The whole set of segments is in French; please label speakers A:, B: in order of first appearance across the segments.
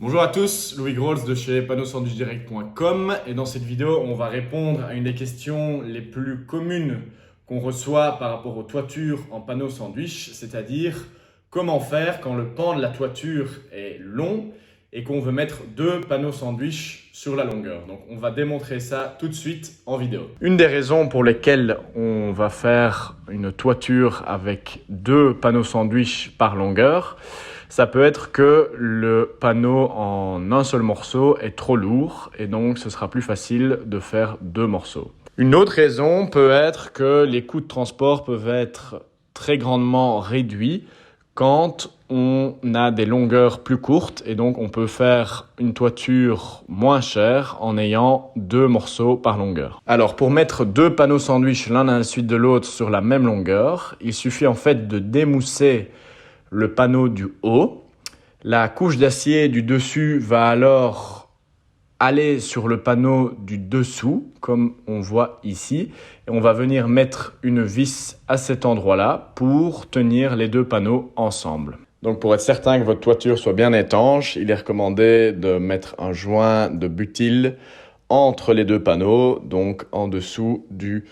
A: Bonjour à tous, Louis Grols de chez panneauxsandwichdirect.com et dans cette vidéo, on va répondre à une des questions les plus communes qu'on reçoit par rapport aux toitures en panneaux sandwich, c'est-à-dire comment faire quand le pan de la toiture est long et qu'on veut mettre deux panneaux sandwich sur la longueur. Donc on va démontrer ça tout de suite en vidéo. Une des raisons pour lesquelles on va faire une toiture avec deux panneaux sandwich par longueur, ça peut être que le panneau en un seul morceau est trop lourd et donc ce sera plus facile de faire deux morceaux. Une autre raison peut être que les coûts de transport peuvent être très grandement réduits quand on a des longueurs plus courtes et donc on peut faire une toiture moins chère en ayant deux morceaux par longueur. Alors pour mettre deux panneaux sandwich l'un à la suite de l'autre sur la même longueur, il suffit en fait de démousser le panneau du haut. La couche d'acier du dessus va alors aller sur le panneau du dessous, comme on voit ici. Et on va venir mettre une vis à cet endroit-là pour tenir les deux panneaux ensemble. Donc pour être certain que votre toiture soit bien étanche, il est recommandé de mettre un joint de butyl entre les deux panneaux, donc en dessous du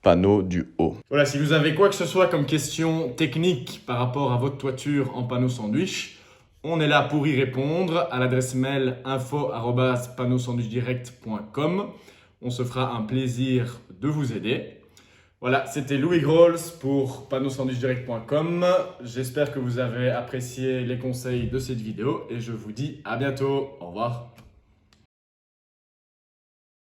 A: panneau du haut. Voilà, si vous avez quoi que ce soit comme question technique par rapport à votre toiture en panneau sandwich, on est là pour y répondre à l'adresse mail info@panneauxsandwichdirect.com. On se fera un plaisir de vous aider. Voilà, c'était Louis Grols pour panneauxsandwichdirect.com. J'espère que vous avez apprécié les conseils de cette vidéo et je vous dis à bientôt. Au revoir.